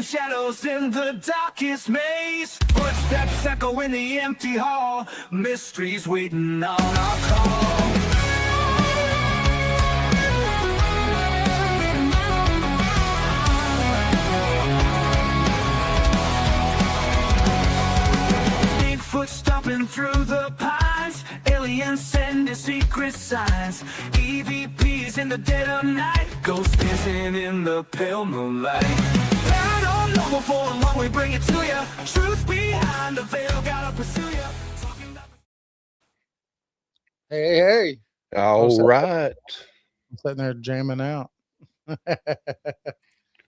and shadows in the darkest maze. Footsteps echo in the empty hall. Mysteries waiting on our call. Bigfoot stomping through the pines. Aliens sending secret signs. EVPs in the dead of night. Ghosts dancing in the pale moonlight. Paranormal for a long we bring it to you. Truth behind the veil, gotta pursue you. Hey. All right. I'm sitting there jamming out.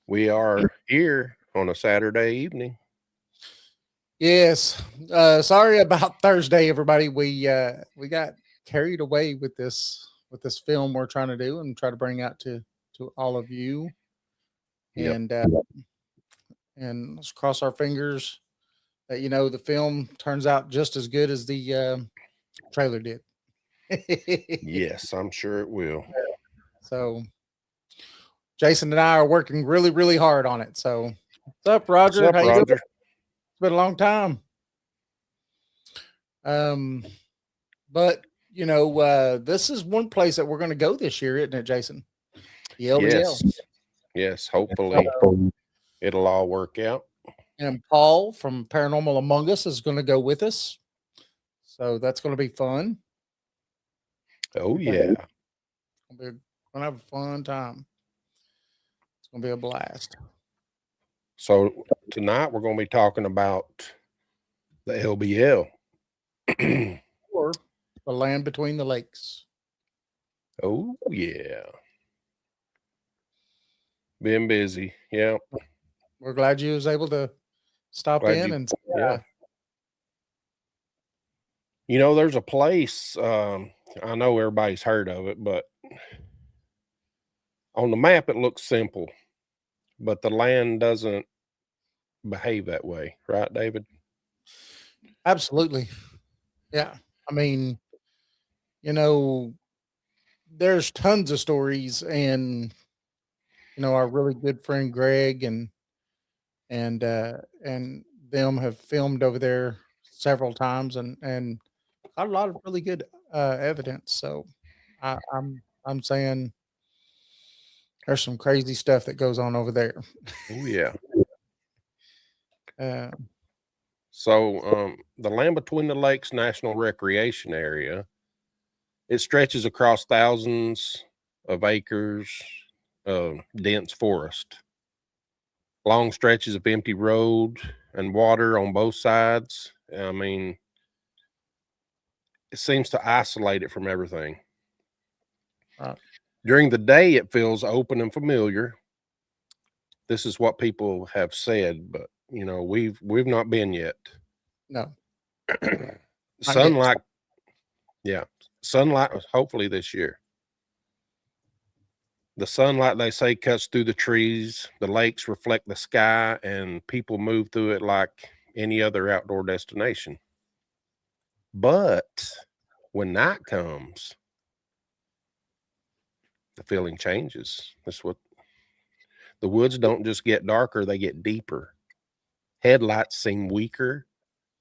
We are here on a Saturday evening. Yes. Sorry about Thursday, everybody. We got carried away with this film we're trying to do and try to bring out to all of you. Yep. And let's cross our fingers that the film turns out just as good as the trailer did. Yes, I'm sure it will. So Jason and I are working really, really hard on it. So what's up, Roger? What's up, How you doing? Roger? It's been a long time. But this is one place that we're going to go this year, isn't it, Jason? The LBL. Yes. Hopefully it'll all work out. And Paul from Paranormal Among Us is going to go with us. So that's going to be fun. Oh yeah. We're going to have a fun time. It's going to be a blast. So tonight we're going to be talking about the LBL. Or the land between the lakes. Oh yeah. Been busy. Yeah. We're glad you was able to stop in and yeah. There's a place, I know everybody's heard of it, but on the map it looks simple, but the land doesn't behave that way, right, David? Absolutely. Yeah. I mean, there's tons of stories, and our really good friend Greg and them have filmed over there several times and got a lot of really good evidence. So I'm saying there's some crazy stuff that goes on over there. Oh yeah. So the Land Between the Lakes National Recreation Area, it stretches across thousands of acres of dense forest, long stretches of empty road and water on both sides. I mean, it seems to isolate it from everything. During the day, it feels open and familiar. This is what people have said, but we've not been yet. No. Sunlight. Yeah. Sunlight, hopefully this year. The sunlight, they say, cuts through the trees. The lakes reflect the sky, and people move through it like any other outdoor destination. But when night comes, the feeling changes. That's what the woods don't just get darker, they get deeper. Headlights seem weaker,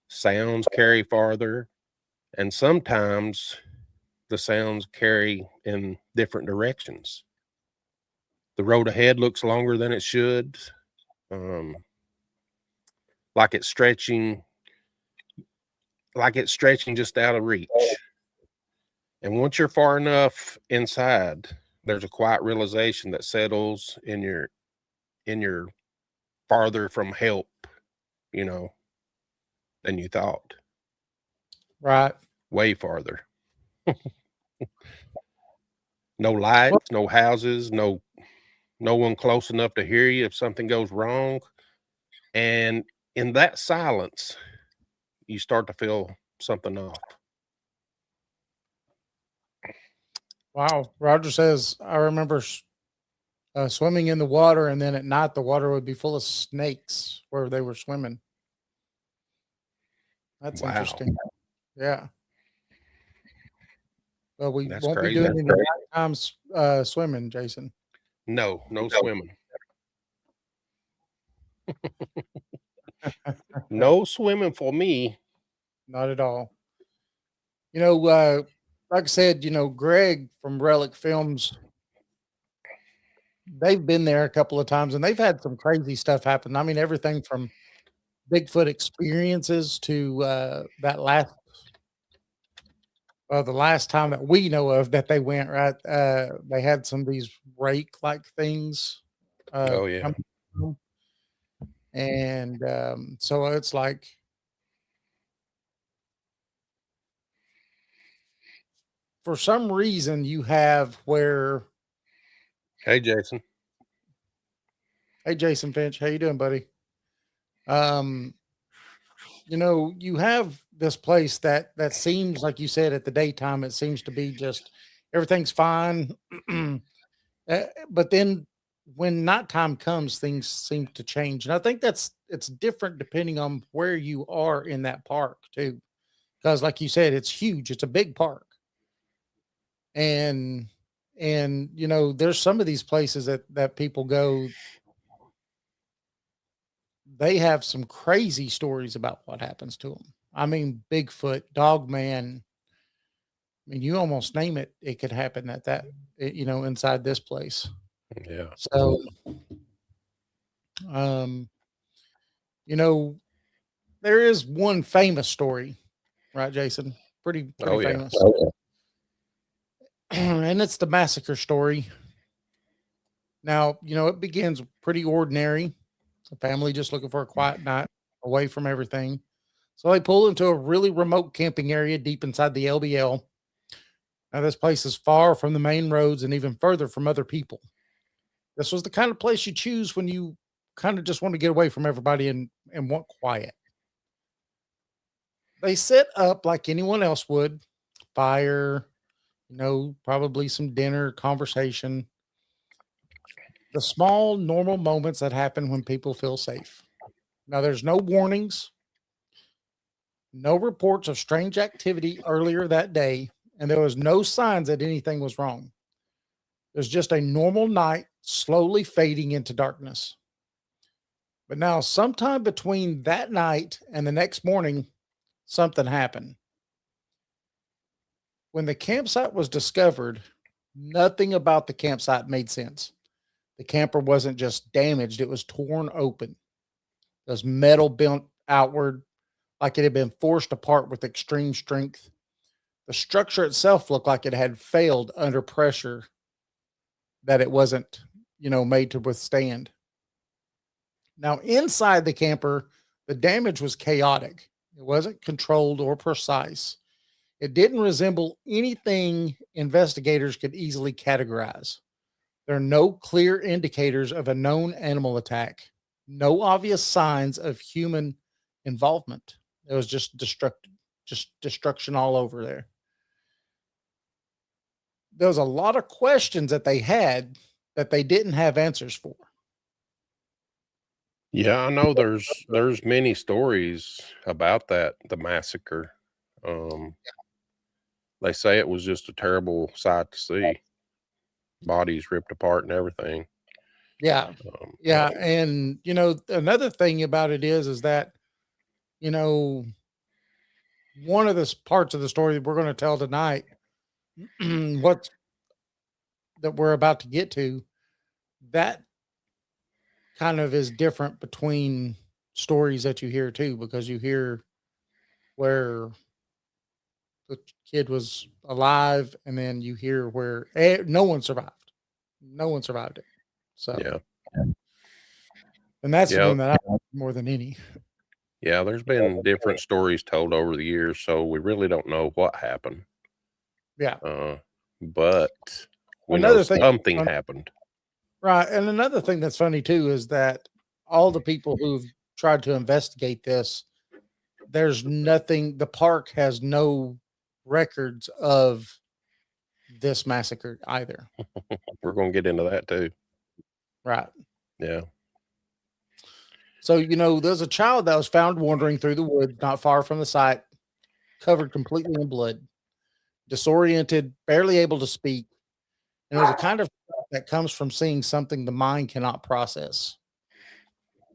sounds carry farther, and sometimes the sounds carry in different directions. The road ahead looks longer than it should, like it's stretching just out of reach. And once you're far enough inside, there's a quiet realization that settles in your farther from help, than you thought. Right. Way farther. No lights, no houses, no one close enough to hear you if something goes wrong. And in that silence, you start to feel something off. Wow. Roger says, I remember swimming in the water, and then at night the water would be full of snakes where they were swimming. That's interesting. Yeah. Well, we won't be doing any nighttime swimming, Jason. No swimming. No swimming for me. Not at all. Like I said, Greg from Relic Films, they've been there a couple of times and they've had some crazy stuff happen. I mean, everything from Bigfoot experiences to the last time that we know of that they went, right. They had some of these rake like things Oh yeah. come through. And so it's like, for some reason, you have where, Hey Jason. hey, Jason Finch, how you doing, buddy? Um, you have this place that seems like you said at the daytime, it seems to be just everything's fine. But then when nighttime comes, things seem to change. And I think it's different depending on where you are in that park too. Because like you said, it's huge, it's a big park. And there's some of these places that people go, they have some crazy stories about what happens to them. I mean, Bigfoot, Dogman. I mean, you almost name it, it could happen at inside this place. Yeah. So, um, you know, there is one famous story, right, Jason? Pretty Oh yeah. famous. And it's the massacre story. Now, it begins pretty ordinary. A family just looking for a quiet night away from everything. So they pull into a really remote camping area deep inside the LBL. Now, this place is far from the main roads and even further from other people. This was the kind of place you choose when you kind of just want to get away from everybody and want quiet. They set up like anyone else would, fire, probably some dinner, conversation, the small normal moments that happen when people feel safe. Now, there's no warnings, no reports of strange activity earlier that day, and there was no signs that anything was wrong. There's just a normal night slowly fading into darkness. But now, sometime between that night and the next morning, something happened. When the campsite was discovered, nothing about the campsite made sense. The camper wasn't just damaged, it was torn open. There's metal bent outward like it had been forced apart with extreme strength. The structure itself looked like it had failed under pressure that it wasn't, made to withstand. Now, inside the camper, the damage was chaotic. It wasn't controlled or precise. It didn't resemble anything investigators could easily categorize. There are no clear indicators of a known animal attack, no obvious signs of human involvement. It was just destruction all over there. There was a lot of questions that they had that they didn't have answers for. Yeah, I know there's many stories about that, the massacre. Um, they say it was just a terrible sight to see. Bodies ripped apart and everything. Yeah. Yeah. And, another thing about it is that, you know, one of the parts of the story that we're going to tell tonight, what that we're about to get to, that kind of is different between stories that you hear too, because you hear where the kid was alive, and then you hear where no one survived. No one survived it. So, Yeah. and that's the Yeah. one that I like more than any. Yeah, there's been different stories told over the years, so we really don't know what happened. Yeah. But we know Another thing, something happened. right? And another thing that's funny too is that all the people who've tried to investigate this, there's nothing. The park has no records of this massacre either. We're going to get into that too. Right. Yeah. So, there's a child that was found wandering through the woods not far from the site, covered completely in blood, disoriented, barely able to speak. And it was a kind of that comes from seeing something the mind cannot process.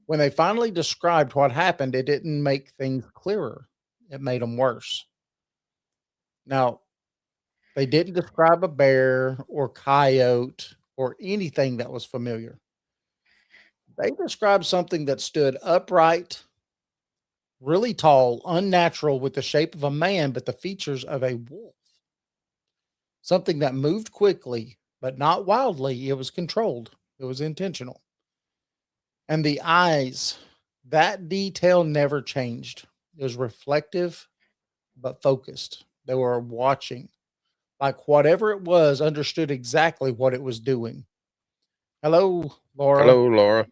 When they finally described what happened, it didn't make things clearer. It made them worse. Now, they didn't describe a bear or coyote or anything that was familiar. They described something that stood upright, really tall, unnatural, with the shape of a man, but the features of a wolf. Something that moved quickly, but not wildly. It was controlled, it was intentional. And the eyes, that detail never changed. It was reflective, but focused. They were watching, like whatever it was understood exactly what it was doing. Hello, Laura. Hello, Laura.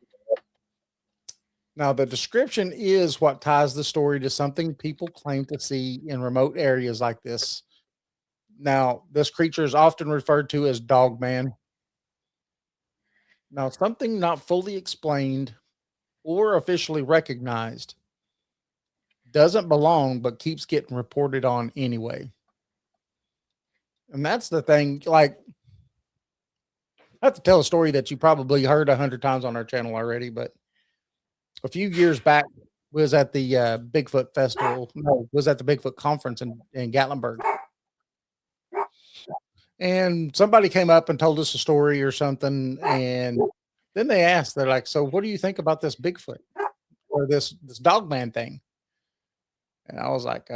Now, the description is what ties the story to something people claim to see in remote areas like this. Now, this creature is often referred to as Dogman. Now, something not fully explained or officially recognized doesn't belong, but keeps getting reported on anyway. And that's the thing. Like, I have to tell a story that you probably heard 100 times on our channel already, but a few years back was at the Bigfoot Festival. No, was at the Bigfoot conference in Gatlinburg. And somebody came up and told us a story or something. And then they asked, they're like, so what do you think about this Bigfoot or this Dogman thing? And I was like,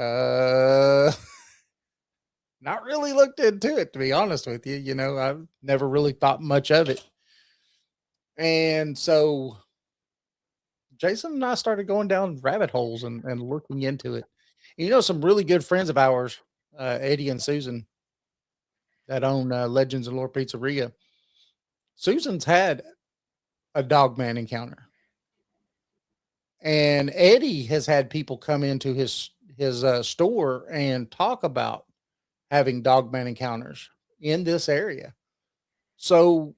not really looked into it, to be honest with you. You know, I've never really thought much of it. And so Jason and I started going down rabbit holes and looking into it. You know, some really good friends of ours, Eddie and Susan, that own Legends and Lore Pizzeria. Susan's had a Dogman encounter, and Eddie has had people come into his store and talk about having Dogman encounters in this area. So,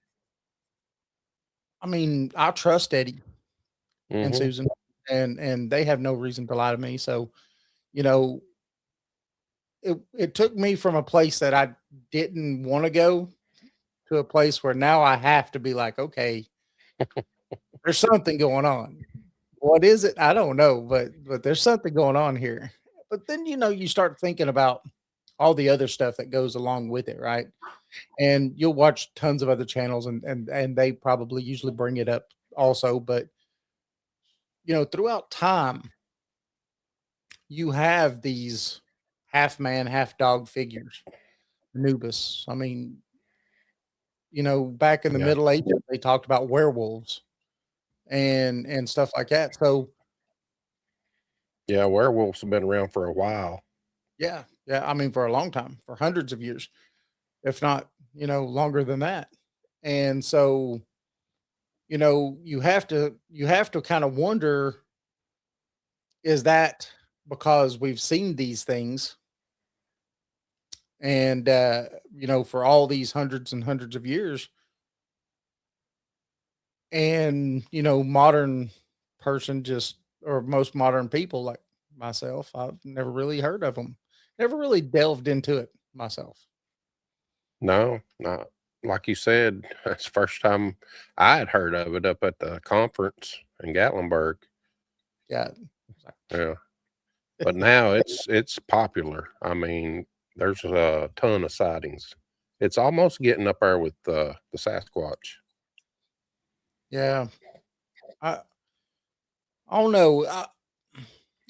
I mean, I trust Eddie and Susan, and they have no reason to lie to me. So, you know, it took me from a place that I didn't want to go to a place where now I have to be like, okay, there's something going on. What is it? I don't know, but there's something going on here. But then, you know, you start thinking about all the other stuff that goes along with it, right? And you'll watch tons of other channels and they probably usually bring it up also, but you know, throughout time, you have these half man, half dog figures. Anubis. I mean, you know, back in the Yeah. Middle Ages, they talked about werewolves and stuff like that. So Yeah, werewolves have been around for a while. yeah, I mean, for a long time, for hundreds of years, if not, you know, longer than that. And so, you know, you have to kind of wonder, is that because we've seen these things and you know, for all these hundreds and hundreds of years, and you know, modern person just or most modern people like myself, I've never really heard of them, never really delved into it myself. No, not like you said. That's the first time I had heard of it up at the conference in Gatlinburg. Yeah. Yeah, but now it's popular. I mean, there's a ton of sightings. It's almost getting up there with the Sasquatch. Yeah. I I don't know.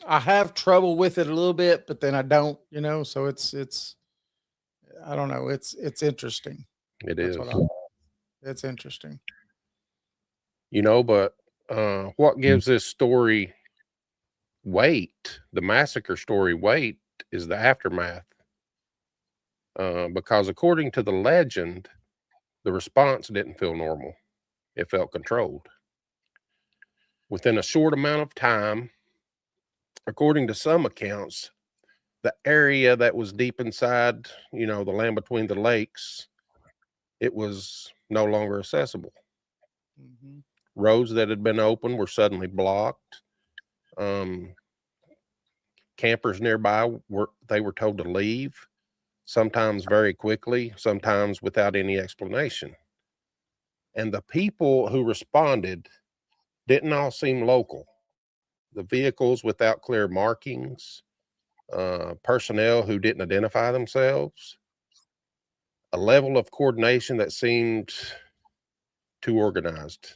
I have trouble with it a little bit, but then I don't, you know, so it's I don't know. It's interesting. It That's is, what it's interesting. you know, but what gives this story weight, the massacre story weight, is the aftermath. Because according to the legend, the response didn't feel normal. It felt controlled. Within a short amount of time, according to some accounts, the area that was deep inside, you know, the land between the lakes, it was no longer accessible. Mhm. Roads that had been open were suddenly blocked. Um, Campers nearby were told to leave, sometimes very quickly, sometimes without any explanation. And the people who responded didn't all seem local. The vehicles without clear markings, personnel who didn't identify themselves, a level of coordination that seemed too organized.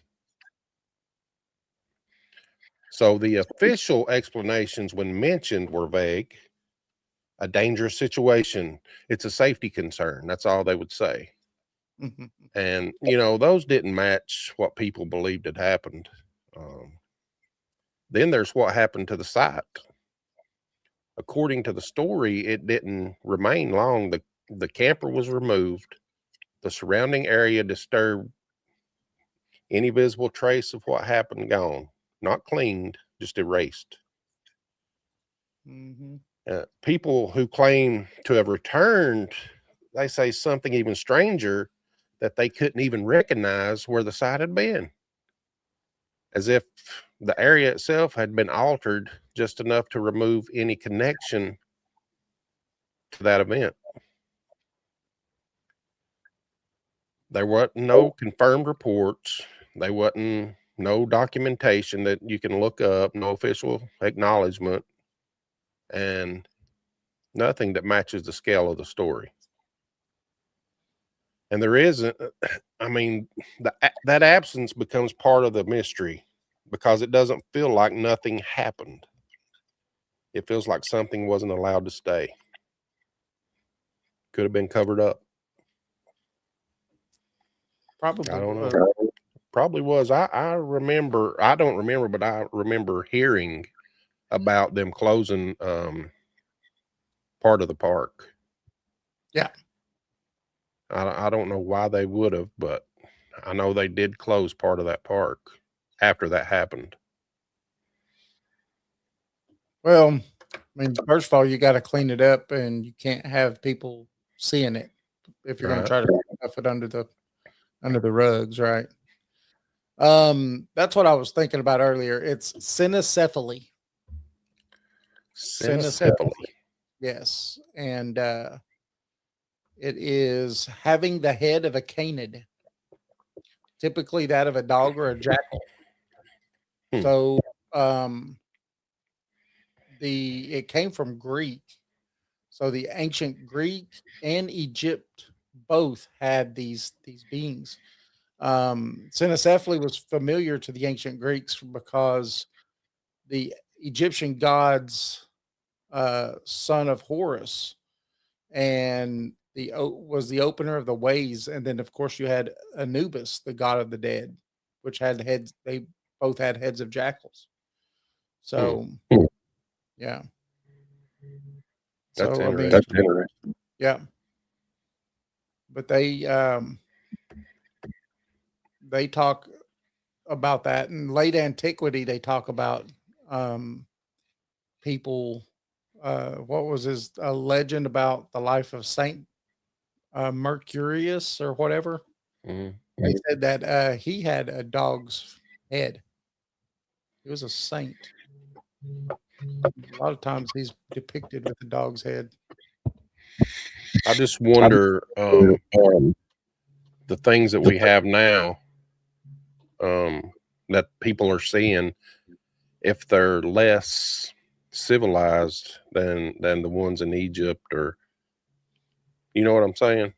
So the official explanations, when mentioned, were vague. A dangerous situation. It's a safety concern. That's all they would say. Mhm. And, you know, those didn't match what people believed had happened. Then there's what happened to the site. According to the story, it didn't remain long. The camper was removed, the surrounding area disturbed, any visible trace of what happened gone. Not cleaned, just erased. Mhm. People who claim to have returned, they say something even stranger, that they couldn't even recognize where the site had been, as if the area itself had been altered just enough to remove any connection to that event. There wasn't no confirmed reports. There wasn't no documentation that you can look up, no official acknowledgement, and nothing that matches the scale of the story. And there isn't, I mean, that absence becomes part of the mystery because it doesn't feel like nothing happened. It feels like something wasn't allowed to stay. Could have been covered up. Probably I don't was. know. Probably was. I remember, I don't remember, but I remember hearing about them closing part of the park. Yeah. I don't know why they would have, but I know they did close part of that park after that happened. Well, I mean, first of all, you got to clean it up, and you can't have people seeing it if you're going to Right. try to stuff it under the rugs, right? That's what I was thinking about earlier. It's cynocephaly. Cynocephaly. Yes, and it is having the head of a canid, typically that of a dog or a jackal. Hmm. So, it came from Greek. So the ancient Greek and Egypt both had these beings. Cynocephaly was familiar to the ancient Greeks because the Egyptian gods, son of Horus, and was the opener of the ways. And then, of course, you had Anubis, the god of the dead, which had heads. They both had heads of jackals. So, yeah. That's So I mean, interesting. yeah. But they talk about that in late antiquity. They talk about um, people. What was his a legend about the life of Saint Mercurius or whatever? Mhm. They said that he had a dog's head. He was a saint. A lot of times he's depicted with a dog's head. I just wonder the things that we have now that people are seeing, if they're less civilized than the ones in Egypt, or you know what I'm saying?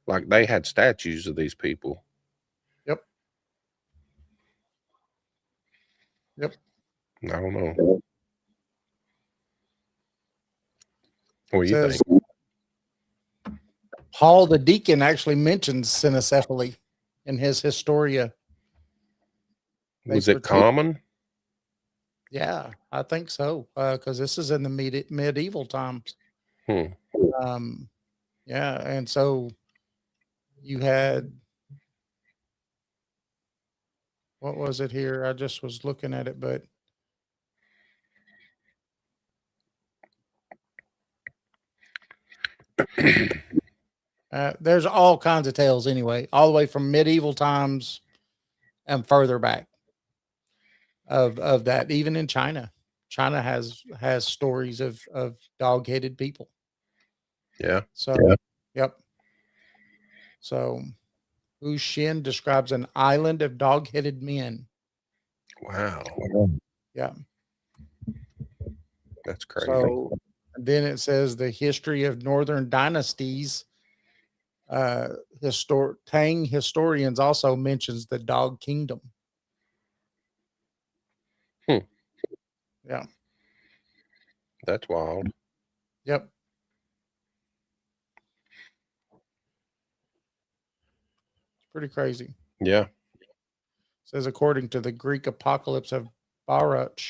Like they had statues of these people. Yep. Yep. I don't know. What do you Says think? Paul the deacon actually mentions cynocephaly in his Historia. They Was it pretend, common? yeah, I think so, because this is in the medieval times. Hmm. Um, yeah, and so you had what was it here? I just was looking at it, but there's all kinds of tales anyway, all the way from medieval times and further back of that. Even in China, China has stories of dog headed people. Yeah. So, yep. So, Wu Xin describes an island of dog headed men. Wow. Yeah. That's crazy. So then it says the history of northern dynasties. Tang historians also mentions the dog kingdom. Hmm. Yeah. That's wild. Yep. It's pretty crazy. Yeah. Says according to the Greek apocalypse of Baruch,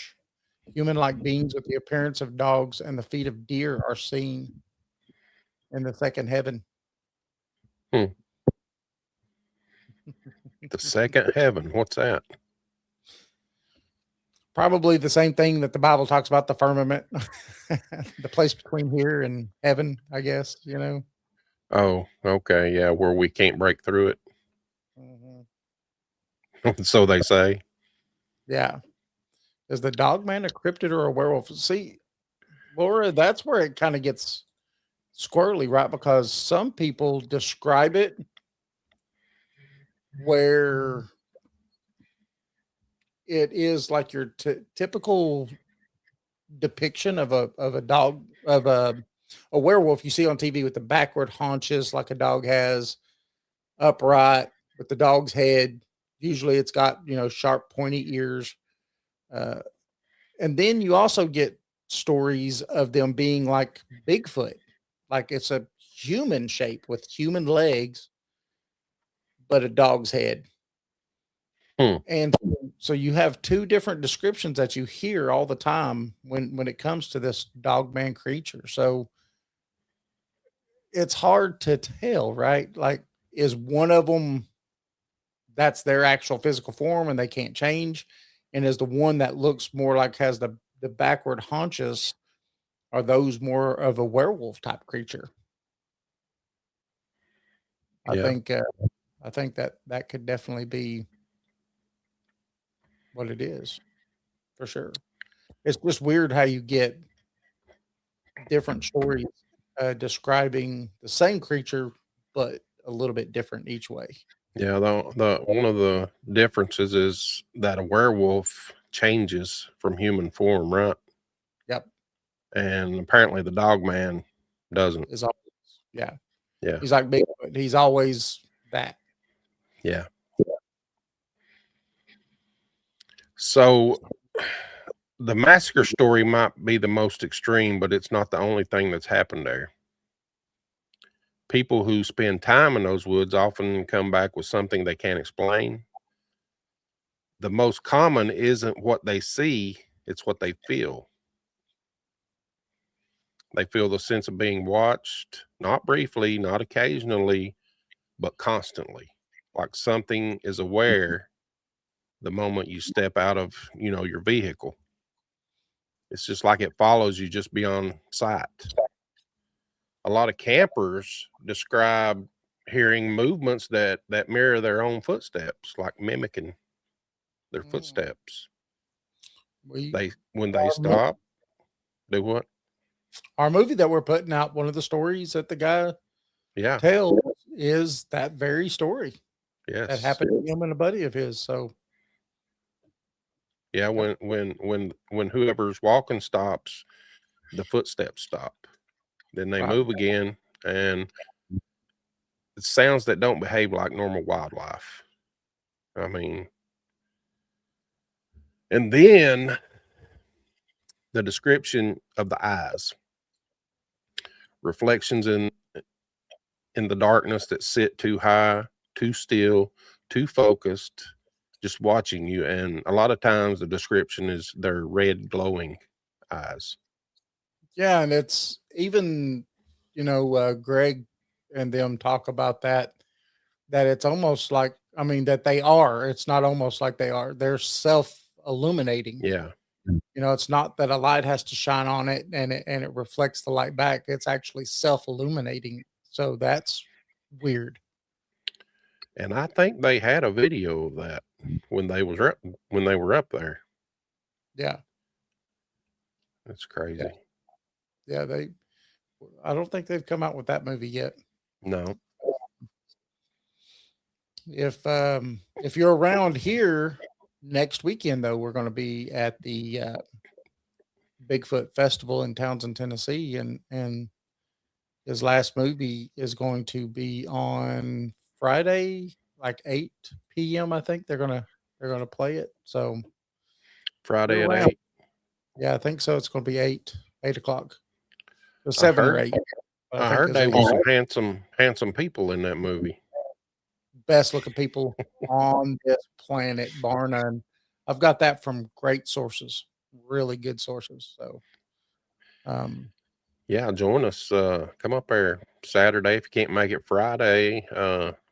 human-like beings with the appearance of dogs and the feet of deer are seen in the second heaven. The second heaven. What's that? Probably the same thing that the Bible talks about, the firmament, the place between here and heaven, I guess, you know. Oh, okay. Yeah, where we can't break through it. Mm-hmm. So they say. Yeah. Is the dog man a cryptid or a werewolf? See, Laura, that's where it kind of gets squirrely, right? Because some people describe it where it is like your typical depiction of a dog of a werewolf you see on TV with the backward haunches like a dog has, upright with the dog's head. Usually it's got, you know, sharp pointy ears. Uh, and then you also get stories of them being like Bigfoot, like it's a human shape with human legs, but a dog's head. Hmm. And so you have two different descriptions that you hear all the time when it comes to this dog man creature. So it's hard to tell, right? Like, is one of them that's their actual physical form and they can't change? And is the one that looks more like has the backward haunches, are those more of a werewolf type creature? I Yeah. think I think that that could definitely be what it is for sure. It's just weird how you get different stories describing the same creature, but a little bit different each way. Yeah. The one of the differences is that a werewolf changes from human form, right? Yep. And apparently the dog man doesn't. Is always, yeah. Yeah. He's like Bigfoot. He's always that. Yeah. So the massacre story might be the most extreme, but it's not the only thing that's happened there. People who spend time in those woods often come back with something they can't explain. The most common isn't what they see, it's what they feel. They feel the sense of being watched, not briefly, not occasionally, but constantly. Like something is aware the moment you step out of, your vehicle. It's just like it follows you just beyond sight. A lot of campers describe hearing movements that mirror their own footsteps, like mimicking their footsteps. We When they our, mo- stop, do what? our movie that we're putting out, one of the stories that the guy Yeah. tells is that very story that Yes. happened to him and a buddy of his. So Yeah. When whoever's walking stops, the footsteps stop. Then they right. move again, and it's sounds that don't behave like normal wildlife. I mean, and then the description of the eyes, reflections in the darkness that sit too high, too still, too focused, just watching you. And a lot of times the description is their red glowing eyes. Yeah, and it's even, you know, Greg and them talk about that. That it's almost like, I mean, that they are. It's not almost like they are. They're self illuminating. Yeah. You know, it's not that a light has to shine on it and it reflects the light back. It's actually self illuminating. So that's weird. And I think they had a video of that when when they were up there. Yeah. That's crazy. Yeah. I don't think they've come out with that movie yet. No. If you're around here, Next weekend, though, we're going to be at the Bigfoot Festival in Townsend, Tennessee, and his last movie is going to be on Friday, like 8 p.m. I think they're gonna play it. So get Friday at around. 8. Yeah, I think so. It's going to be 8 o'clock. So I 7 or heard 8. But I I think heard it's they 8. was some handsome people in that movie. Best looking people on this planet, bar none. I've got that from great sources, really good sources. So, um, Yeah, join us. Come up there Saturday if you can't make it Friday.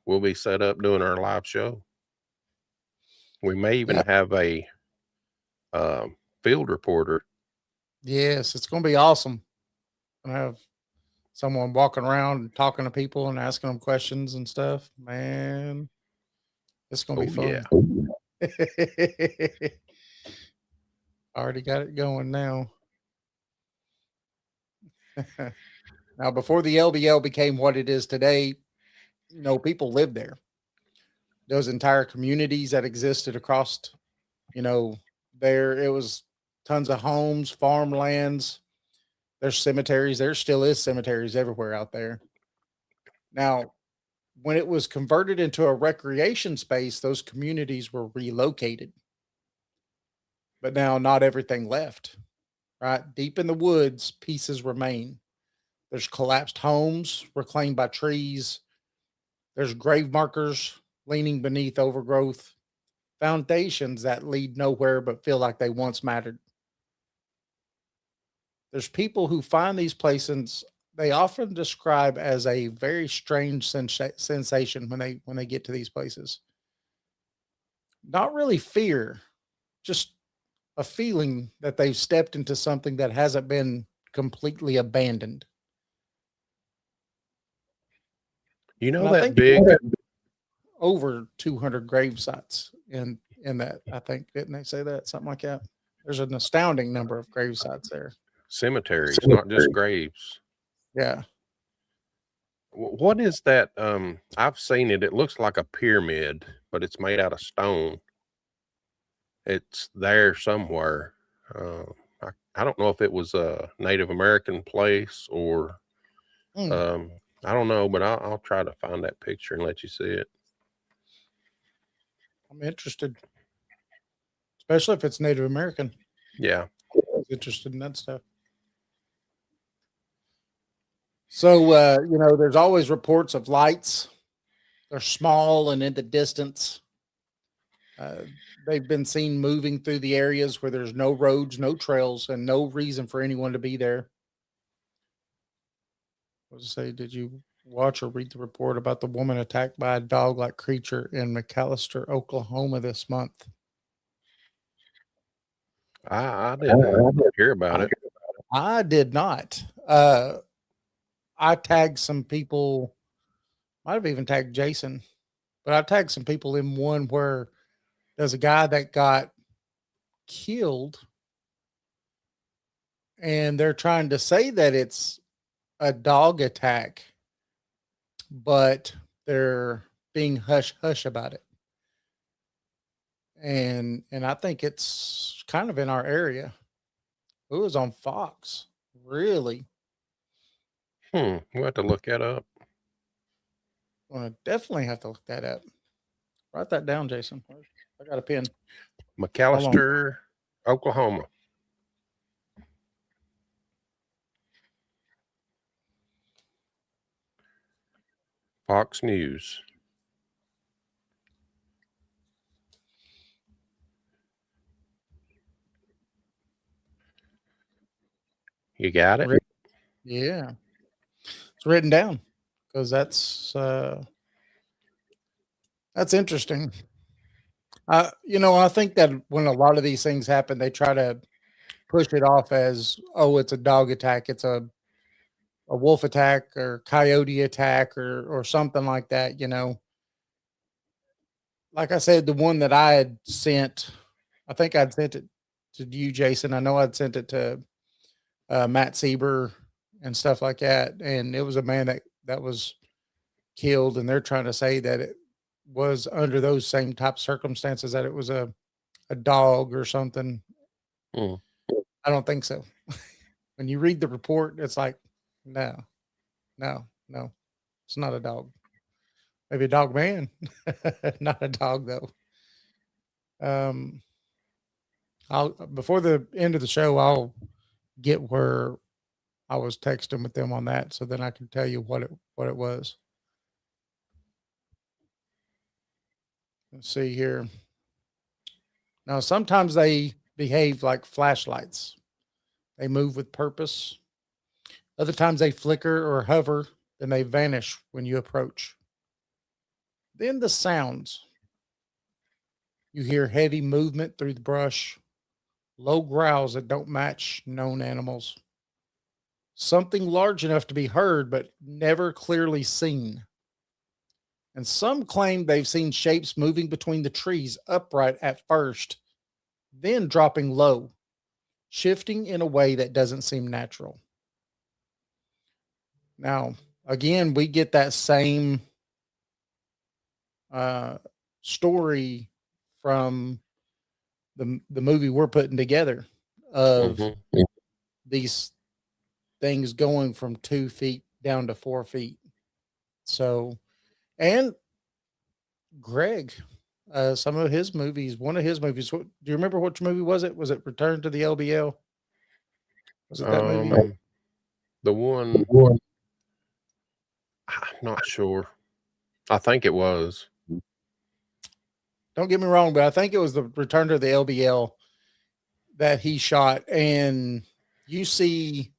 We'll be set up doing our live show. We may even yeah, have a field reporter. yes, it's going to be awesome. I have someone walking around and talking to people and asking them questions and stuff. Man, it's going to be Oh yeah, fun. Already got it going now. Now, before the LBL became what it is today, people lived there. Those entire communities that existed across, you know, there it was tons of homes, farmlands. There's cemeteries. There still is cemeteries everywhere out there. Now, when it was converted into a recreation space, those communities were relocated. But now not everything left, right? Deep in the woods, pieces remain. There's collapsed homes reclaimed by trees. There's grave markers leaning beneath overgrowth, foundations that lead nowhere but feel like they once mattered. There's people who find these places they often describe as a very strange sensation when they get to these places. Not really fear, just a feeling that they've stepped into something that hasn't been completely abandoned. you know And I that think big. over 200 grave sites in that. I think didn't they say that something like that? There's an astounding number of grave sites there. Cemeteries, not just graves. Yeah. What is that? I've seen it. It looks like a pyramid, but it's made out of stone. It's there somewhere. Uh, I don't know if it was a Native American place or Hmm, I don't know, but I'll try to find that picture and let you see it. I'm interested, especially if it's Native American. Yeah. I was interested in that stuff. So there's always reports of lights. They're small and in the distance. Uh, they've been seen moving through the areas where there's no roads, no trails, and no reason for anyone to be there. I was to say, did you watch or read the report about the woman attacked by a dog-like creature in McAllister, Oklahoma this month? I didn't hear about it. I did not. I tagged some people, might have even tagged Jason, but I tagged some people in one where there's a guy that got killed and they're trying to say that it's a dog attack, but they're being hush hush about it. And I think it's kind of in our area. It was on Fox. Really? We'll have to look that up. Well, definitely have to look that up. Write that down, Jason. I got a pen. McAllister, Oklahoma. Fox News. You got it? Yeah. It's written down because that's interesting. I think that when a lot of these things happen, they try to push it off as, oh, it's a dog attack, it's a wolf attack or coyote attack or something like that. Like I said, the one that I had sent, I think I'd sent it to you, Jason. I know I'd sent it to Matt Sieber and stuff like that, and it was a man that was killed, and they're trying to say that it was under those same type of circumstances that it was a a dog or something. Mm. I don't think so. When you read the report, it's like, no, it's not a dog. Maybe a dog man, not a dog though. I'll before the end of the show, I'll get where I was texting with them on that, so then I can tell you what it was. Let's see here. Now, sometimes they behave like flashlights. They move with purpose. Other times they flicker or hover, then they vanish when you approach. Then the sounds. You hear heavy movement through the brush, low growls that don't match known animals. Something large enough to be heard, but never clearly seen. And some claim they've seen shapes moving between the trees upright at first, then dropping low, shifting in a way that doesn't seem natural. Now, again, we get that same story from the movie we're putting together of Mhm. these things going from 2 feet down to 4 feet. So, and Greg, some of his movies, one of his movies, do you remember which movie was it? Was it Return to the LBL? Was it that movie? The one, I'm not sure. I think it was. Don't get me wrong, but I think it was the Return to the LBL that he shot, and you see,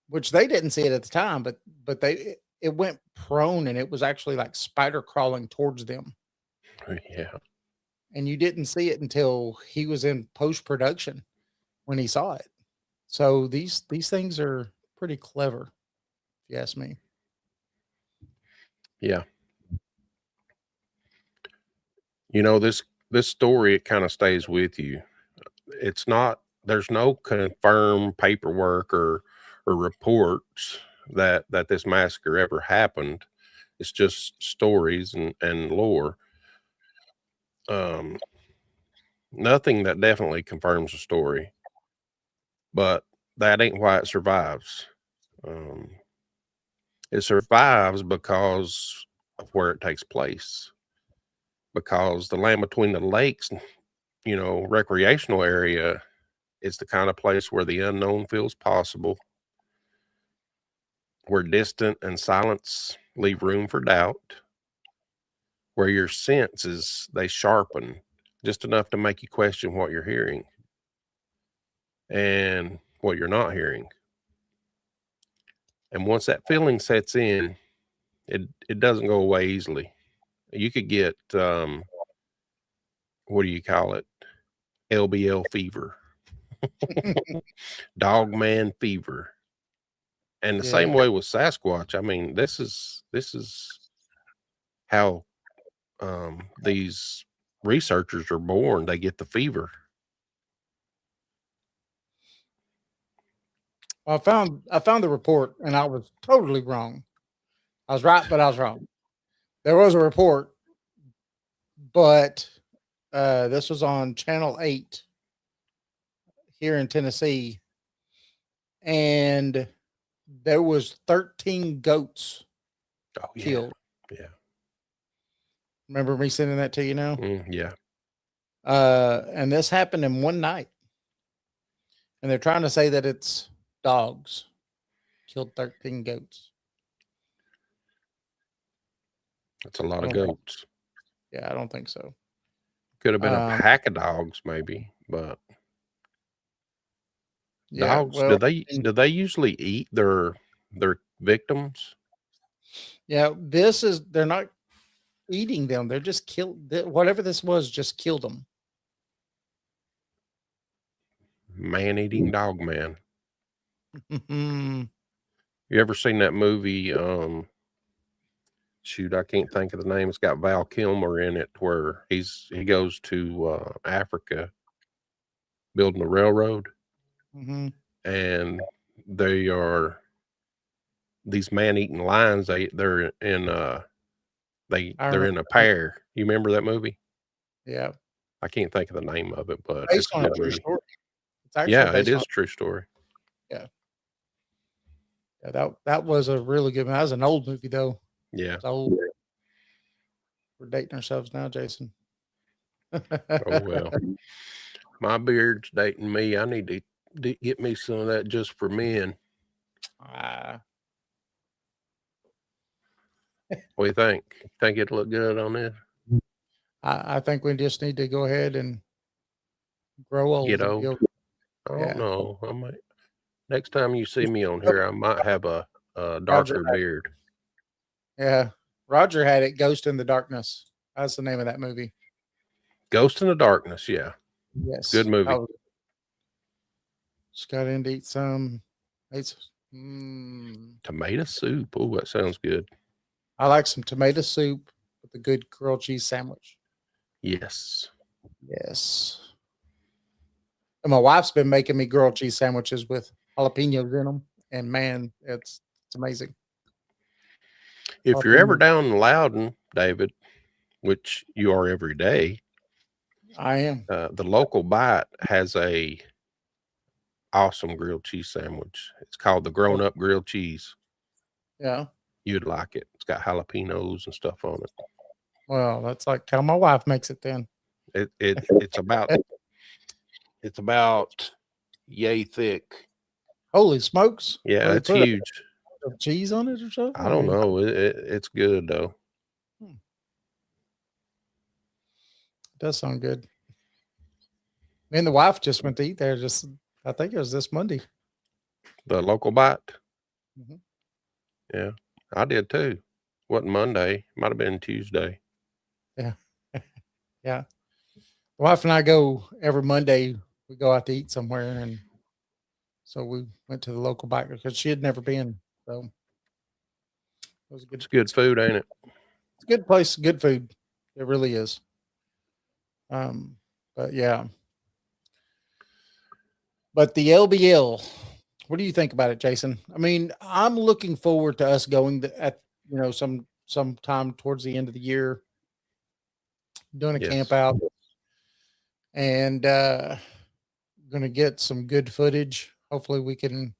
which they didn't see it at the time, but it went prone, and it was actually like spider crawling towards them, Yeah. and you didn't see it until he was in post production when he saw it. So these things are pretty clever, if you ask me. Yeah. You know, this story, it kind of stays with you. It's not, there's no confirmed paperwork or reports that this massacre ever happened. It's just stories and lore. Um, Nothing that definitely confirms the story, but that ain't why it survives. Um, it survives because of where it takes place. Because the land between the lakes, recreational area, is the kind of place where the unknown feels possible, where distant and silence leave room for doubt, where your senses, they sharpen just enough to make you question what you're hearing and what you're not hearing. And once that feeling sets in, it doesn't go away easily. You could get what do you call it? LBL fever, dog man fever. And the same Yeah. way with Sasquatch. I mean, this is how these researchers are born. They get the fever. I found the report and I was totally wrong. I was right, but I was wrong. There was a report, but this was on Channel 8 here in Tennessee, and there was 13 goats Oh yeah, killed. yeah, Remember me sending that to you now? yeah. And this happened in one night. And they're trying to say that it's dogs killed 13 goats. That's a lot I of don't think, goats. yeah, I don't think so. Could have been a Um, pack of dogs, maybe, but yeah, dogs, well, do they usually eat their victims? yeah, they're not eating them. They're just killed. Whatever this was, just killed them. Man-eating dog man. Mhm. You ever seen that movie? Shoot, I can't think of the name. It's got Val Kilmer in it, where he goes to Africa building a railroad, Mhm. and they are these man-eating lions. They're in I they're remember in a that. pair. You remember that movie? Yeah. I can't think of the name of it, but Based it's a on a good true movie. story. It's actually Yeah, it based on. is a true story. Yeah. Yeah, that was a really good one. That was an old movie though. Yeah. It's old. We're dating ourselves now, Jason. Oh well. My beard's dating me. I need to get me some of that just for men. Ah, What do you think? Think it'd look good on this? I think we just need to go ahead and grow old. Get And be old? okay. I Yeah. don't know. I might. Next time you see me on here, I might have a Roger darker had it. beard. Yeah. Roger had it. Ghost in the Darkness. That's the name of that movie. Ghost in the Darkness. Yeah, Yes. good movie. Just got in to eat some. Tomato soup. Oh, that sounds good. I like some tomato soup with a good grilled cheese sandwich. Yes. Yes. And my wife's been making me grilled cheese sandwiches with jalapenos in them. And man, it's amazing. If you're ever Jalapeno. down in Loudon, David, which you are every day, I am. the local bite has a awesome grilled cheese sandwich. It's called the grown up grilled cheese. Yeah. You'd like it. It's got jalapenos and stuff on it. Well, that's like how my wife makes it then. It's about yay thick. Holy smokes. Yeah, What, it's they put huge. a cheese on it or something? I don't know. It's good though. It does sound good. Me and the wife just went to eat there I think it was this Monday. The local bite. Mhm. Yeah, I did too. Wasn't Monday. Might have been Tuesday. Yeah. Yeah. The wife and I go every Monday. We go out to eat somewhere. And so we went to the local bike because she had never been. So it was It's good food, ain't it? It's a good place, good food. It really is. But yeah. But the LBL, what do you think about it, Jason? I mean, I'm looking forward to us going sometime towards the end of the year, doing a Yes. camp out, and gonna get some good footage. Hopefully, we can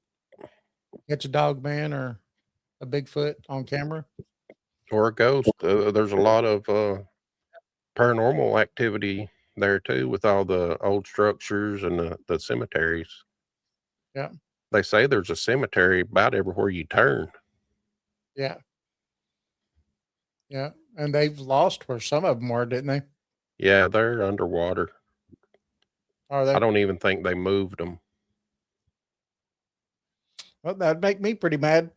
catch a dog man or a Bigfoot on camera. Or a ghost. There's a lot of paranormal activity there too, with all the old structures and the cemeteries. Yeah. They say there's a cemetery about everywhere you turn. Yeah. Yeah. And they've lost where some of them were, didn't they? Yeah, they're underwater. Are they? I don't even think they moved them. Well, that'd make me pretty mad.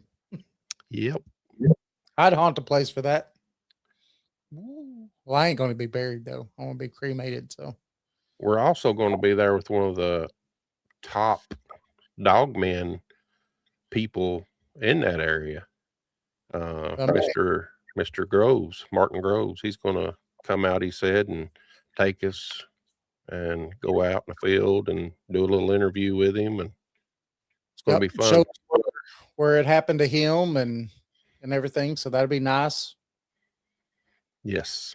Yep. I'd haunt a place for that. Well, I ain't going to be buried though. I want to be cremated. So We're also going to be there with one of the top dogmen people in that area. Mr. Groves, Martin Groves. He's going to come out, he said, and take us and go out in the field and do a little interview with him, and it's going to be fun. Show where it happened to him and everything. So that'd be nice. Yes.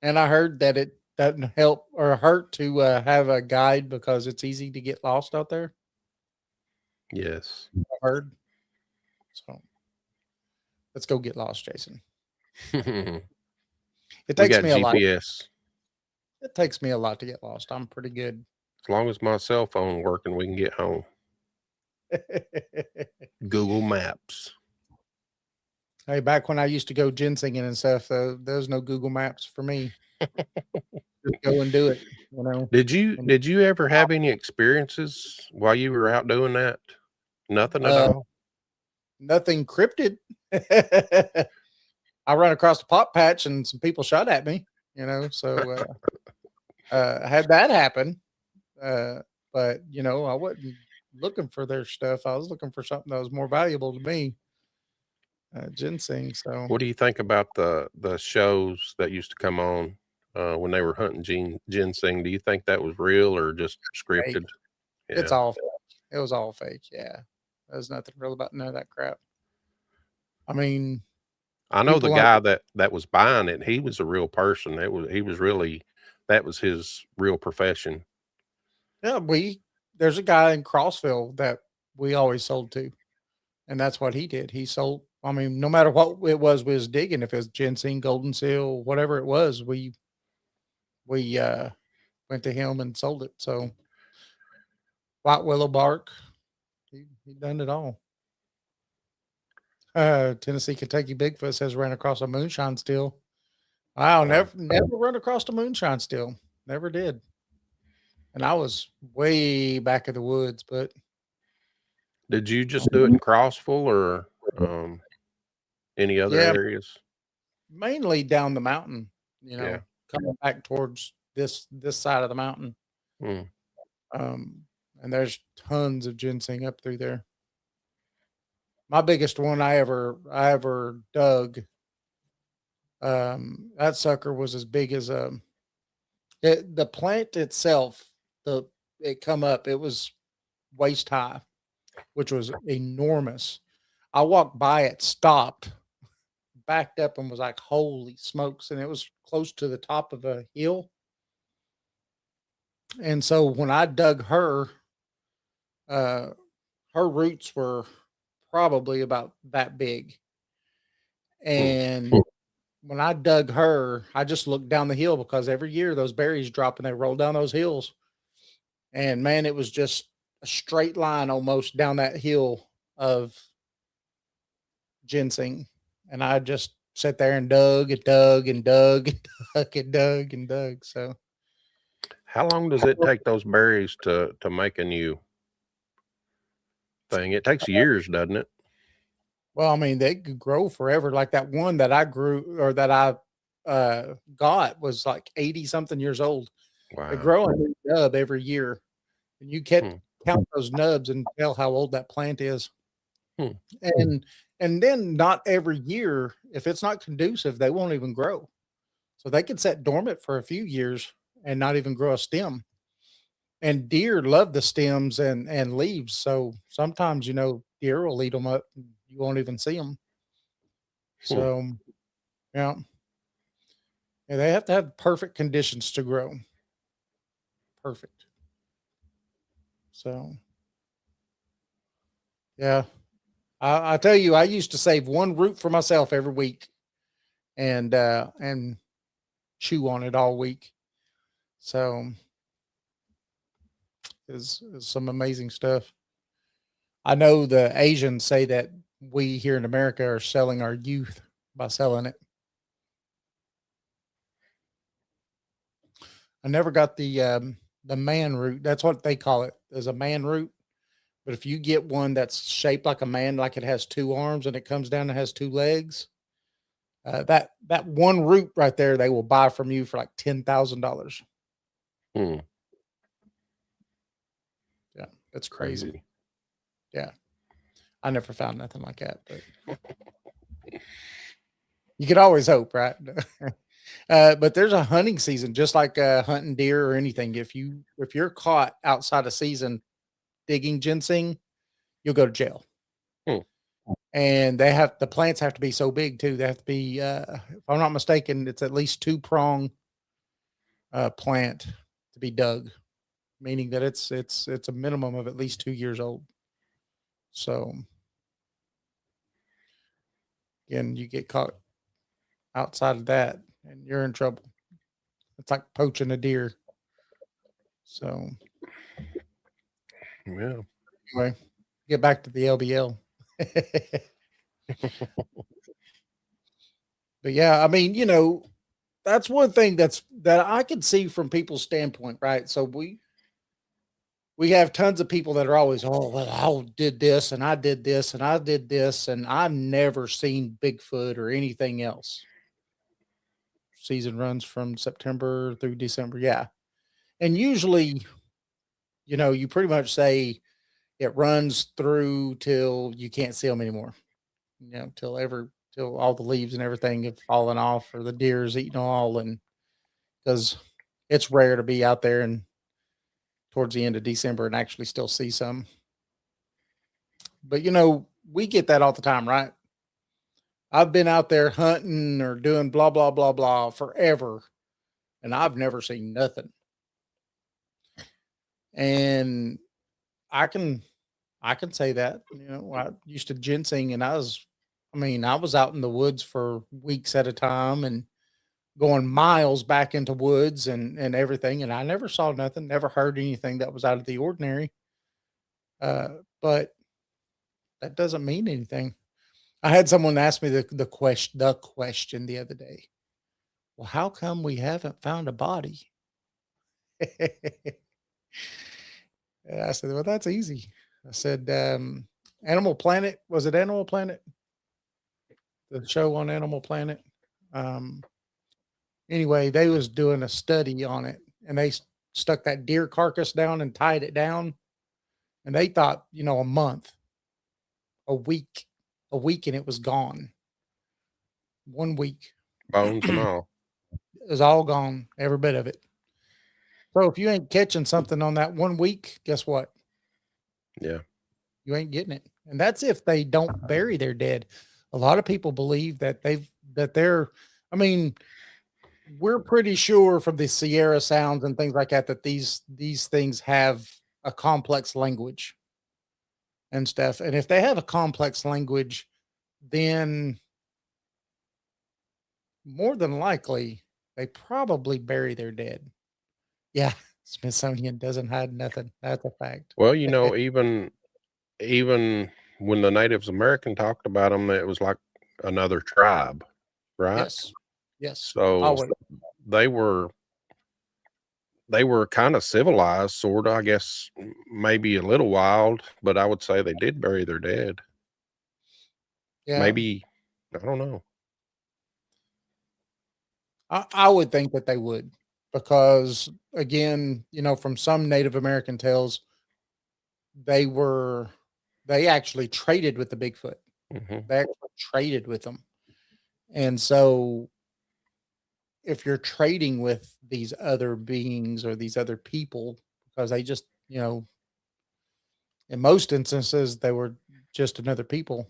And I heard that it doesn't help or hurt to have a guide because it's easy to get lost out there. Yes. I heard. So let's go get lost, Jason. It takes me a lot. GPS. It takes me a lot to get lost. I'm pretty good. As long as my cell phone working, we can get home. Google Maps. Hey, back when I used to go ginsenging and stuff, there's no Google Maps for me. Just go and do it. You know. Did you ever have any experiences while you were out doing that? Nothing at all. Nothing cryptid. I ran across a pot patch and some people shot at me. You know, so I had that happen. But you know, I wasn't looking for their stuff. I was looking for something that was more valuable to me. Ginseng. So What do you think about the shows that used to come on when they were hunting ginseng? Do you think that was real or just scripted? Yeah. It's all fake. It was all fake. Yeah. There's nothing real about none of that crap. I mean, I know the guy that was buying it, he was a real person. He was really that was his real profession. Yeah, there's a guy in Crossville that we always sold to, and that's what he did. He sold. I mean, no matter what it was we was digging, if it was ginseng, golden seal, whatever it was, we went to him and sold it. So white willow bark, he done it all. Tennessee Kentucky Bigfoot says ran across a moonshine still. Wow, never run across a moonshine still. Never did. And I was way back in the woods, but Did you just do it in Crossville or any other yeah, areas? mainly down the mountain, Yeah. coming back towards this side of the mountain. Hmm. And there's tons of ginseng up through there. My biggest one I ever dug, that sucker was as big as the plant itself, it come up, it was waist high, which was enormous. I walked by it, stopped, backed up, and was like, "Holy smokes!" And it was close to the top of a hill. And so when I dug her, uh, her roots were probably about that big. And when I dug her, I just looked down the hill because every year those berries drop and they roll down those hills. And man, it was just a straight line almost down that hill of ginseng. And I just sat there and dug and dug and dug and dug and dug and dug. So How long does it take those berries to make a new thing? It takes years, doesn't it? well, I mean, they could grow forever. Like that one that I grew or that I got was like 80 something years old. They Wow. grow a new nub every year. And you can't Hmm. count those nubs and tell how old that plant is. Hmm. And then not every year, if it's not conducive, they won't even grow. So they could sit dormant for a few years and not even grow a stem. And deer love the stems and leaves. So sometimes, deer will eat them up and you won't even see them. So, yeah. Yeah, they have to have perfect conditions to grow. Perfect. So, yeah. I tell you, I used to save one root for myself every week and chew on it all week. So is some amazing stuff. I know the Asians say that we here in America are selling our youth by selling it. I never got the man root. That's what they call it, is a man root. But if you get one that's shaped like a man, like it has two arms and it comes down and has two legs, that one root right there, they will buy from you for like $10,000. Hmm. Yeah, that's crazy. Crazy. Yeah, I never found nothing like that, but you could always hope, right? But there's a hunting season, just like hunting deer or anything. If you're caught outside of season digging ginseng, you'll go to jail. Hmm. And the plants have to be so big too. They have to be, if I'm not mistaken, it's at least two prong plant to be dug, meaning that it's a minimum of at least 2 years old. So again, you get caught outside of that, and you're in trouble. It's like poaching a deer. So Yeah. anyway, get back to the LBL. But yeah, I mean, that's one thing that I can see from people's standpoint, right? So we have tons of people that are always, oh, well, I did this and I did this and I did this, and I've never seen Bigfoot or anything else. Season runs from September through December. Yeah. And usually, you pretty much say it runs through till you can't see them anymore, till all the leaves and everything have fallen off or the deer's eaten all. And because it's rare to be out there and towards the end of December and actually still see some. But we get that all the time, right? I've been out there hunting or doing blah blah blah blah forever, and I've never seen nothing. And I can say that, I used to ginseng and I was out in the woods for weeks at a time and going miles back into woods and everything. And I never saw nothing, never heard anything that was out of the ordinary. But that doesn't mean anything. I had someone ask me the question the other day. Well, how come we haven't found a body? And I said, well, that's easy. I said, Animal Planet, was it Animal Planet? The show on Animal Planet. Um, anyway, they was doing a study on it and they stuck that deer carcass down and tied it down. And they thought, a month, a week, and it was gone. 1 week. Bones and all. It was all gone, every bit of it. So if you ain't catching something on that 1 week, guess what? Yeah. You ain't getting it. And that's if they don't bury their dead. A lot of people believe that we're pretty sure from the Sierra sounds and things like that, that these things have a complex language and stuff. And if they have a complex language, then more than likely they probably bury their dead. Yeah. Smithsonian doesn't hide nothing. That's a fact. Well, even when the Native American talked about them, it was like another tribe, right? Yes. Yes. So Always. they were kind of civilized, sort of, I guess, maybe a little wild, but I would say they did bury their dead. Yeah. Maybe, I don't know. I would think that they would, because again, from some Native American tales, they actually traded with the Bigfoot. Hmm. They actually traded with them. And so if you're trading with these other beings or these other people, because they just, in most instances, they were just another people.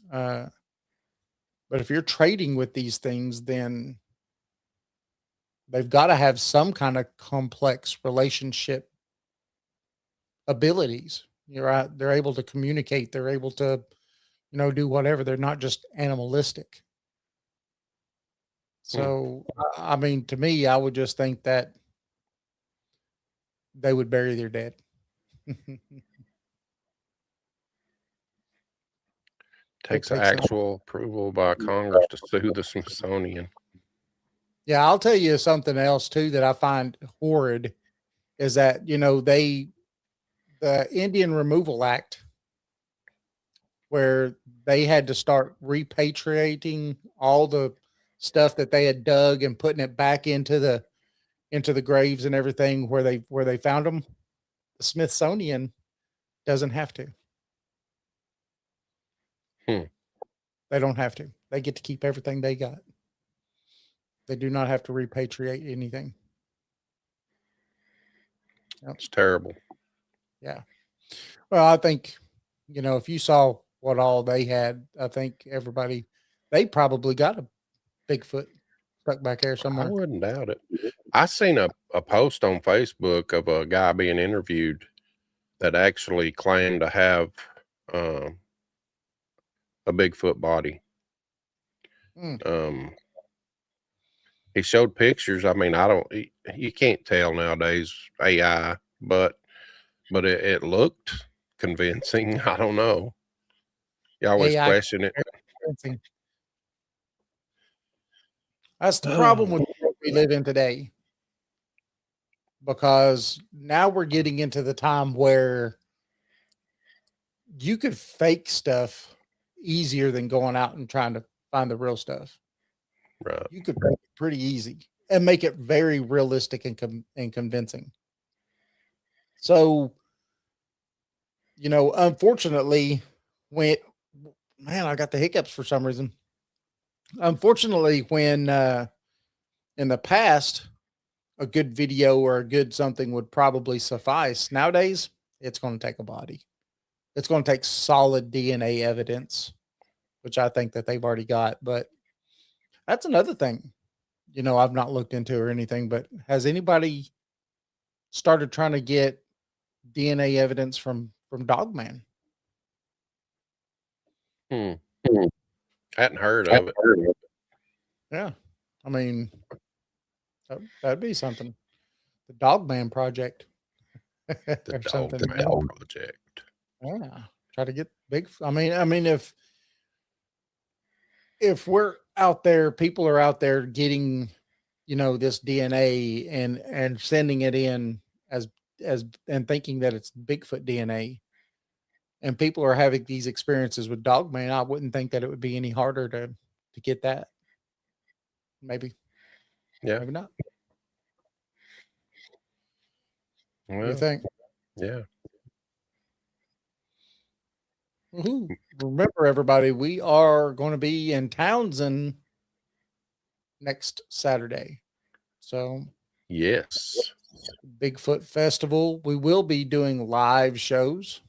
But if you're trading with these things, then they've got to have some kind of complex relationship abilities. You're right. They're able to communicate. They're able to, do whatever. They're not just animalistic. So, to me, I would just think that they would bury their dead. Takes takes some- actual approval by Congress to sue the Smithsonian. Yeah, I'll tell you something else too that I find horrid is that, the Indian Removal Act, where they had to start repatriating all the stuff that they had dug and putting it back into the graves and everything where they found them. The Smithsonian doesn't have to. They don't have to. They get to keep everything they got. They do not have to repatriate anything. Yep. It's terrible. Yeah. Well, I think, if you saw what all they had, I think they probably got a Bigfoot stuck back there I somewhere. wouldn't doubt it. I seen a post on Facebook of a guy being interviewed that actually claimed to have a Bigfoot body. He showed pictures. You can't tell nowadays AI, but it looked convincing. I don't know. You always AI question it. That's the problem with what we live in today. Because now we're getting into the time where you could fake stuff easier than going out and trying to find the real stuff. Right. You could fake it pretty easy and make it very realistic and convincing. So, unfortunately, I got the hiccups for some reason. Unfortunately, when in the past, a good video or a good something would probably suffice. Nowadays, it's going to take a body. It's going to take solid DNA evidence, which I think that they've already got. But that's another thing. I've not looked into or anything, but has anybody started trying to get DNA evidence from Dogman? Hmm. Hadn't heard of it. Yeah. I mean, that'd be something. The Dogman Project The or Dog something. Man Project. Yeah. Try to get big. I mean, if we're out there, people are out there getting, this DNA and sending it in as and thinking that it's Bigfoot DNA, and people are having these experiences with Dogman, I wouldn't think that it would be any harder to get that. Maybe, Yeah. maybe not. What do you Well, think? yeah. Woohoo. Remember, everybody, we are going to be in Townsend next Saturday. So, Yes. Bigfoot Festival. We will be doing live shows.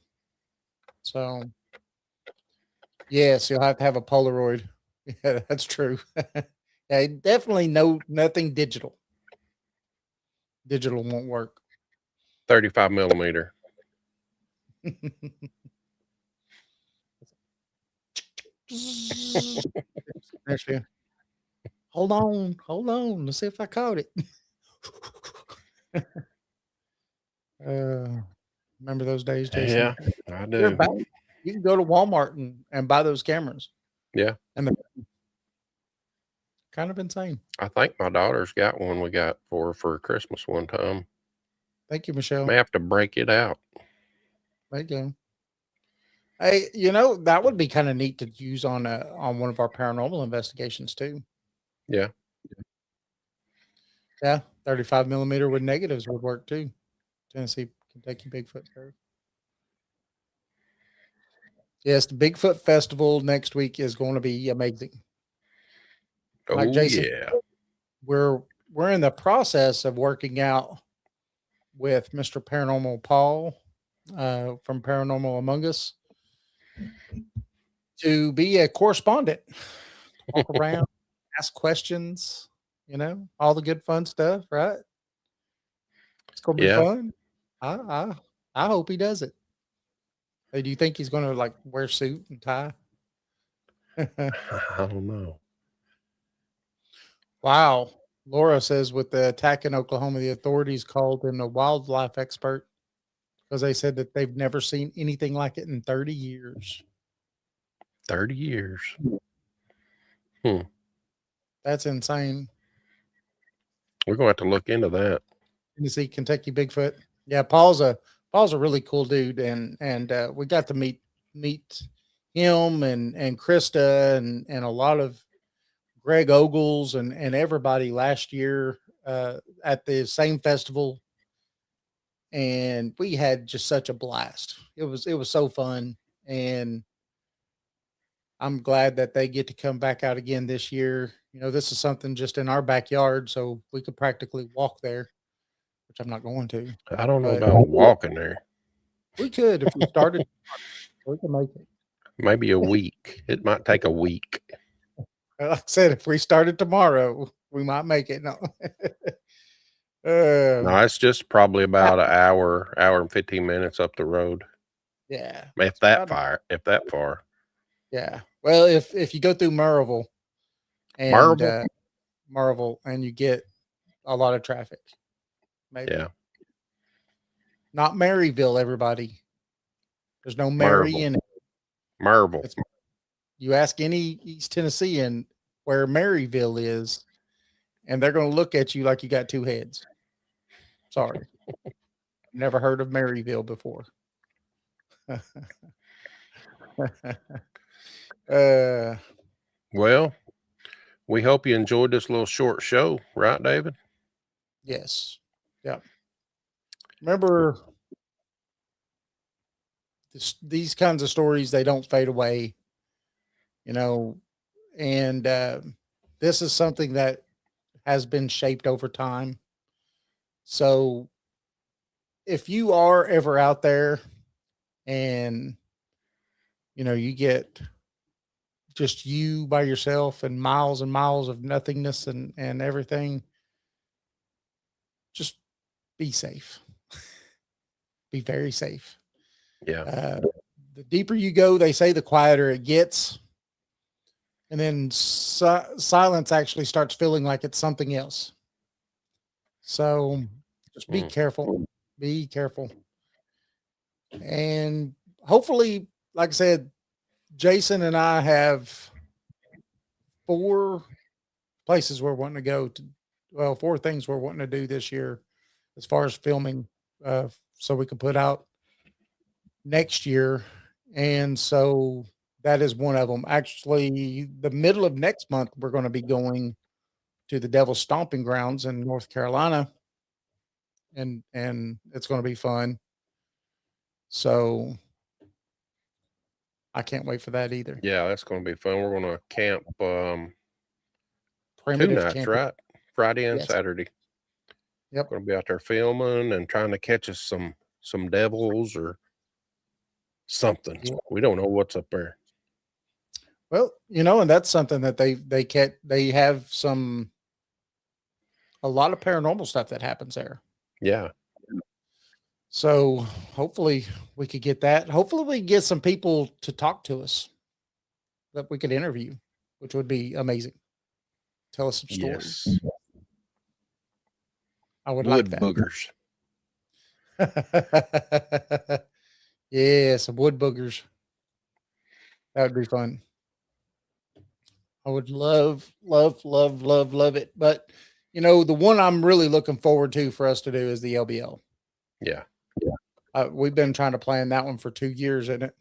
So, yes, you'll have to have a Polaroid. Yeah, that's true. Yeah, definitely nothing digital. Digital won't work. 35 millimeter. Actually, hold on. Let's see if I caught it. Remember those days, Jason? Yeah, I They're do. back. You can go to Walmart and buy those cameras, Yeah. and they're kind of insane. I think my daughter's got one we got for Christmas one time. Thank you, Michelle. May have to break it out. There you go. Hey, that would be kind of neat to use on one of our paranormal investigations too. Yeah. Yeah, 35 millimeter with negatives would work too. Tennessee, Kentucky Bigfoot Fair. Yes, the Bigfoot Festival next week is going to be amazing. Like Oh Jason, yeah. we're in the process of working out with Mr. Paranormal Paul from Paranormal Among Us to be a correspondent, walk around, ask questions, all the good fun stuff, right? It's gonna be Yeah. fun. I I I hope he does it. Hey, do you think he's gonna like wear suit and tie? I don't know. Wow. Laura says with the attack in Oklahoma, the authorities called in a wildlife expert because they said that they've never seen anything like it in 30 years. 30 years. Hmm. That's insane. We're gonna have to look into that. Tennessee, Kentucky Bigfoot. Yeah, Paul's a really cool dude, and we got to meet him and Krista and a lot of Greg Ogles and everybody last year at the same festival, and we had just such a blast. It was so fun, and I'm glad that they get to come back out again this year. This is something just in our backyard, so we could practically walk there, which I'm not going to, I don't know but about walking there. we could if we started. We can make it. Maybe a week. It might take a week. Like I said, if we started tomorrow, we might make it. No. No, it's just probably about an hour and 15 minutes up the road. Yeah. If that far. If that far. Yeah. Well, if you go through Maryville and Marble? Maryville and you get a lot of traffic, maybe. Yeah. Not Maryville, everybody. There's no Mary Marble. in it. Marble. You ask any East Tennessean where Maryville is, and they're going to look at you like you got two heads. Sorry. Never heard of Maryville before. Well, we hope you enjoyed this little short show, right, David? Yes. Yeah. Remember, these kinds of stories, they don't fade away, and this is something that has been shaped over time. So if you are ever out there and, you get just you by yourself and miles of nothingness and everything, just be safe. Be very safe. Yeah. The deeper you go, they say, the quieter it gets. And then silence actually starts feeling like it's something else. So just be careful. Be careful. And hopefully, like I said, Jason and I have 4 places we're wanting to go to. Well, 4 things we're wanting to do this year as far as filming, so we can put out next year. And so that is one of them. Actually, the middle of next month, we're going to be going to the Devil's Stomping Grounds in North Carolina, and it's going to be fun. So I can't wait for that either. Yeah, that's going to be fun. We're going to camp 2 Primitive nights, camping. right? Friday and Yes. Saturday. Yep. Going to be out there filming and trying to catch us some devils or something. Yeah. We don't know what's up there. Well, and that's something that they have a lot of paranormal stuff that happens there. Yeah. So hopefully we could get that. Hopefully we get some people to talk to us that we could interview, which would be amazing. Tell us some stories. Yes. I would Wood like boogers. that. Yeah, some wood boogers. That would be fun. I would love it. But the one I'm really looking forward to for us to do is the LBL. Yeah. We've been trying to plan that one for 2 years, isn't it?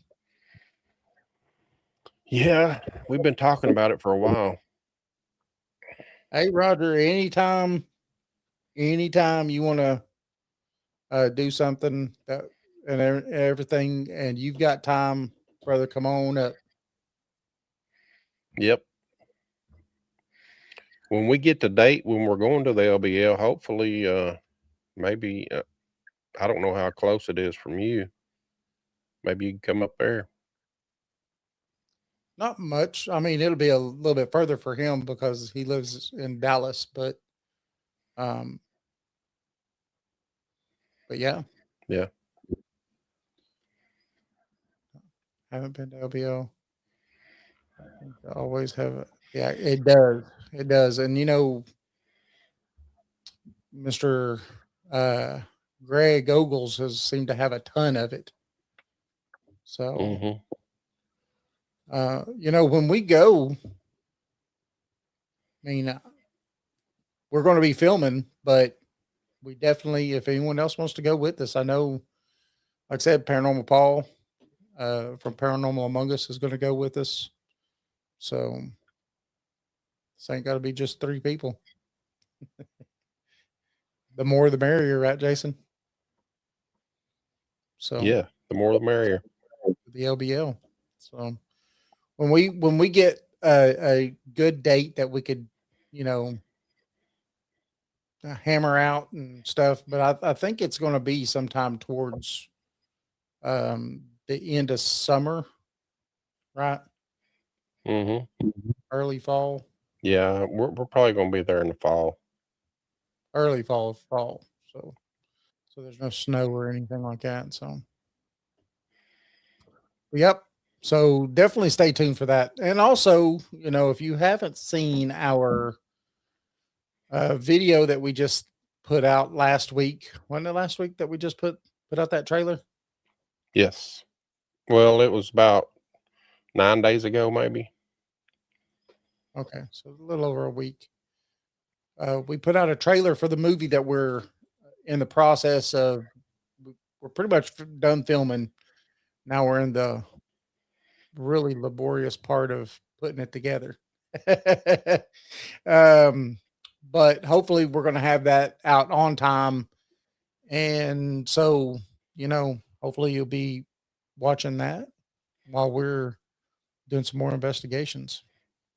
Yeah. We've been talking about it for a while. Hey, Roger, anytime you want to do something and everything, and you've got time, brother, come on up. Yep. When we get the date when we're going to the LBL, hopefully, maybe I don't know how close it is from you. Maybe you can come up there. Not much. I mean, it'll be a little bit further for him because he lives in Dallas, but yeah. Yeah. Haven't been to LBL. I always have. Yeah, it does. It does. And Mr. Greg Ogles has seemed to have a ton of it. So, when we go, I mean, we're going to be filming, but we definitely, if anyone else wants to go with us, I know, like I said, Paranormal Paul from Paranormal Among Us is going to go with us. So this ain't got to be just 3 people. The more the merrier, right, Jason? So yeah, the more the merrier. The LBL. So when we get a good date that we could, hammer out and stuff, but I think it's going to be sometime towards the end of summer, right? Early fall. Yeah, we're probably going to be there in the fall. Early fall. So there's no snow or anything like that. So yep. So definitely stay tuned for that. And also, if you haven't seen our video that we just put out last week, wasn't it last week that we just put out that trailer? Yes. Well, it was about 9 days ago, maybe. Okay, so a little over a week. We put out a trailer for the movie that we're in the process of. We're pretty much done filming. Now we're in the really laborious part of putting it together. But hopefully we're going to have that out on time. And so, hopefully you'll be watching that while we're doing some more investigations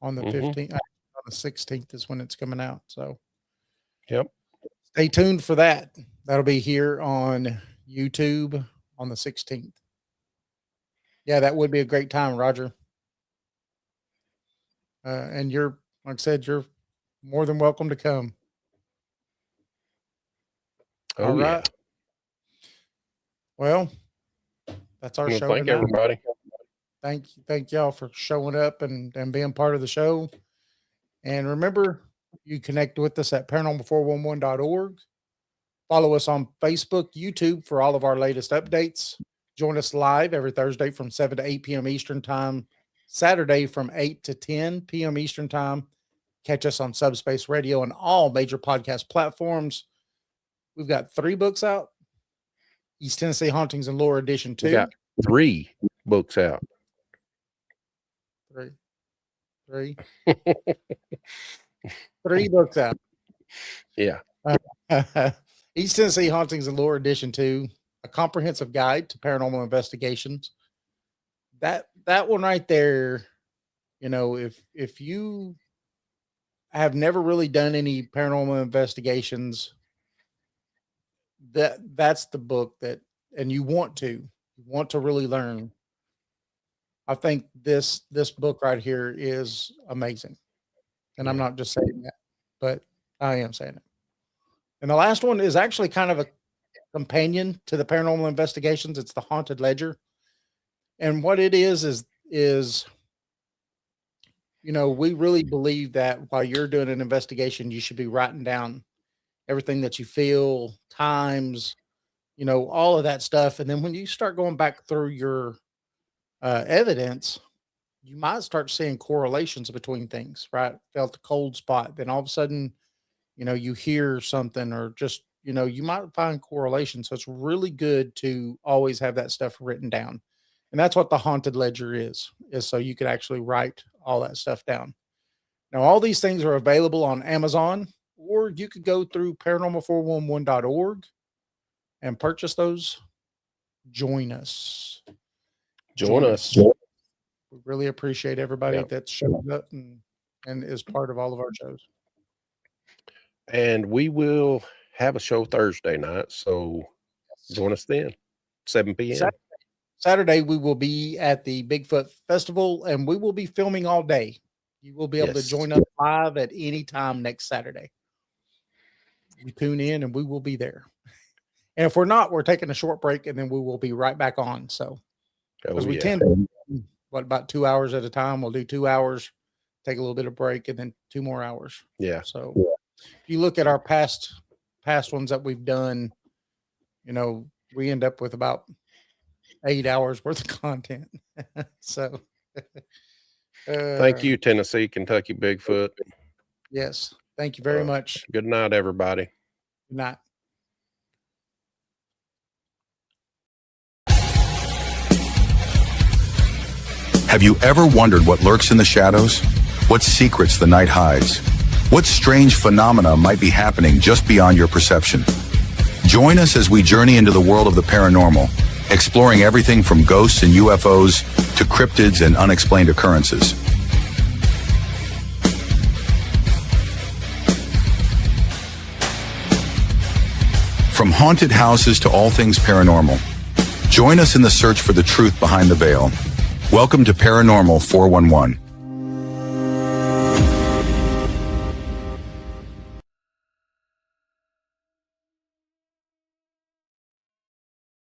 on the 15th. On the 16th is when it's coming out. So yep. Stay tuned for that. That'll be here on YouTube on the 16th. Yeah, that would be a great time, Roger. And you're, like I said, you're more than welcome to come. Oh, All yeah. right. Well, that's our Well, show thank tonight. everybody. Thank y'all for showing up and being part of the show. And remember, you connect with us at paranormal411.org. Follow us on Facebook, YouTube for all of our latest updates. Join us live every Thursday from 7 to 8 p.m. Eastern Time, Saturday from 8 to 10 p.m. Eastern Time. Catch us on Subspace Radio and all major podcast platforms. We've got 3 books out. East Tennessee Hauntings and Lore Edition 2. We got 3 books out. 3 books out. Yeah. East Tennessee Hauntings and Lore Edition 2, a comprehensive guide to paranormal investigations. That one right there, you know, if you have never really done any paranormal investigations, that's the book that, and you want to really learn. I think this book right here is amazing. And I'm not just saying that, but I am saying it. And the last one is actually kind of a companion to the paranormal investigations. It's the Haunted Ledger. And what it is, you know, we really believe that while you're doing an investigation, you should be writing down everything that you feel, times, you know, all of that stuff. And then when you start going back through your evidence, you might start seeing correlations between things, right? Felt a cold spot. Then all of a sudden, you know, you hear something, or just, you know, you might find correlations. So it's really good to always have that stuff written down. And that's what the Haunted Ledger is so you could actually write all that stuff down. Now, all these things are available on Amazon, or you could go through paranormal411.org and purchase those. Join us. Join us. We really appreciate everybody that's showing up and is part of all of our shows. And we will have a show Thursday night, so join us then, 7 p.m. Saturday, we will be at the Bigfoot Festival, and we will be filming all day. You will be able to join us live at any time next Saturday. You tune in, and we will be there. And if we're not, we're taking a short break, and then we will be right back on. So, because we tend to, about 2 hours at a time. We'll do 2 hours, take a little bit of break, and then 2 more hours. Yeah. So, if you look at our past ones that we've done, you know, we end up with about 8 hours worth of content. So, thank you, Tennessee, Kentucky Bigfoot. Yes. Thank you very much. Good night, everybody. Good night. Have you ever wondered what lurks in the shadows? What secrets the night hides? What strange phenomena might be happening just beyond your perception? Join us as we journey into the world of the paranormal, exploring everything from ghosts and UFOs to cryptids and unexplained occurrences. From haunted houses to all things paranormal, join us in the search for the truth behind the veil. Welcome to Paranormal 411.